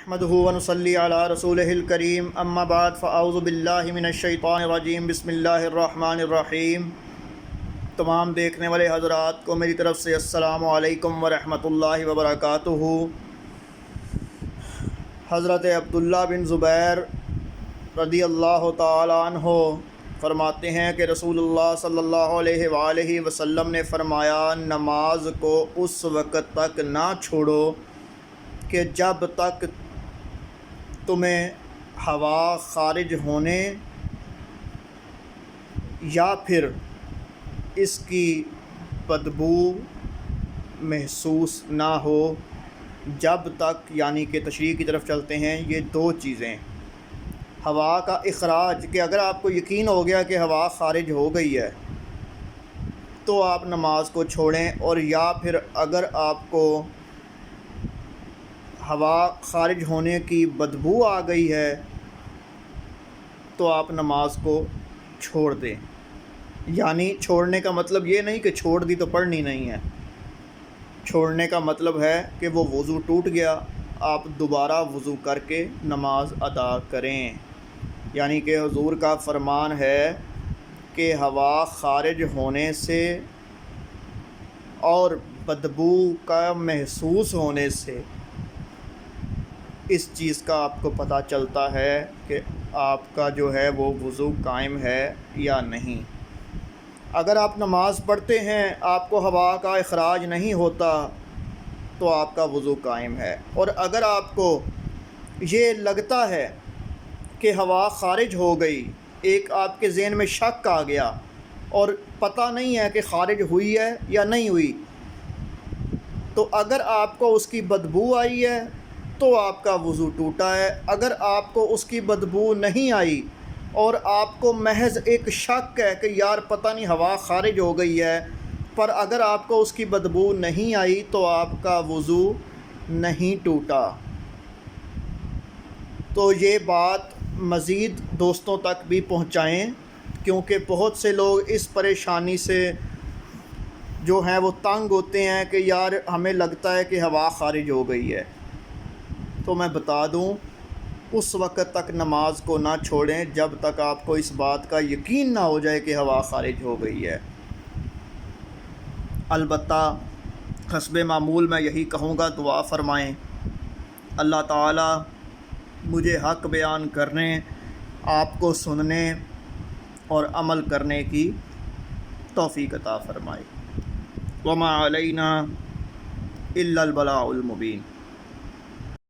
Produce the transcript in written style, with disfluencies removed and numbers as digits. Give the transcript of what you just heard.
نحمده ونصلي على رسوله الكريم اما بعد فاعوذ باللہ من الشیطان الرجیم بسم اللہ الرحمن الرحیم۔ تمام دیکھنے والے حضرات کو میری طرف سے السلام علیکم ورحمۃ اللہ وبرکاتہ۔ حضرت عبداللہ بن زبیر رضی اللہ تعالی عنہ فرماتے ہیں کہ رسول اللہ صلی اللہ علیہ وآلہ وسلم نے فرمایا، نماز کو اس وقت تک نہ چھوڑو کہ جب تک تمہیں ہوا خارج ہونے یا پھر اس کی بدبو محسوس نہ ہو۔ جب تک یعنی کہ تشریح کی طرف چلتے ہیں، یہ دو چیزیں، ہوا کا اخراج، کہ اگر آپ کو یقین ہو گیا کہ ہوا خارج ہو گئی ہے تو آپ نماز کو چھوڑیں، اور یا پھر اگر آپ کو ہوا خارج ہونے کی بدبو آ گئی ہے تو آپ نماز کو چھوڑ دیں۔ یعنی چھوڑنے کا مطلب یہ نہیں کہ چھوڑ دی تو پڑھنی نہیں ہے، چھوڑنے کا مطلب ہے کہ وہ وضو ٹوٹ گیا، آپ دوبارہ وضو کر کے نماز ادا کریں۔ یعنی کہ حضور کا فرمان ہے کہ ہوا خارج ہونے سے اور بدبو کا محسوس ہونے سے اس چیز کا آپ کو پتہ چلتا ہے کہ آپ کا جو ہے وہ وضو قائم ہے یا نہیں۔ اگر آپ نماز پڑھتے ہیں، آپ کو ہوا کا اخراج نہیں ہوتا تو آپ کا وضو قائم ہے، اور اگر آپ کو یہ لگتا ہے کہ ہوا خارج ہو گئی، ایک آپ کے ذہن میں شک آ گیا اور پتہ نہیں ہے کہ خارج ہوئی ہے یا نہیں ہوئی، تو اگر آپ کو اس کی بدبو آئی ہے تو آپ کا وضو ٹوٹا ہے۔ اگر آپ کو اس کی بدبو نہیں آئی اور آپ کو محض ایک شک ہے کہ یار پتہ نہیں ہوا خارج ہو گئی ہے، پر اگر آپ کو اس کی بدبو نہیں آئی تو آپ کا وضو نہیں ٹوٹا۔ تو یہ بات مزید دوستوں تک بھی پہنچائیں، کیونکہ بہت سے لوگ اس پریشانی سے جو ہیں وہ تنگ ہوتے ہیں کہ یار ہمیں لگتا ہے کہ ہوا خارج ہو گئی ہے۔ تو میں بتا دوں، اس وقت تک نماز کو نہ چھوڑیں جب تک آپ کو اس بات کا یقین نہ ہو جائے کہ ہوا خارج ہو گئی ہے۔ البتہ حسب معمول میں یہی کہوں گا، دعا فرمائیں، اللہ تعالی مجھے حق بیان کرنے، آپ کو سننے اور عمل کرنے کی توفیق عطا فرمائے۔ وما علینا الا البلاغ المبین۔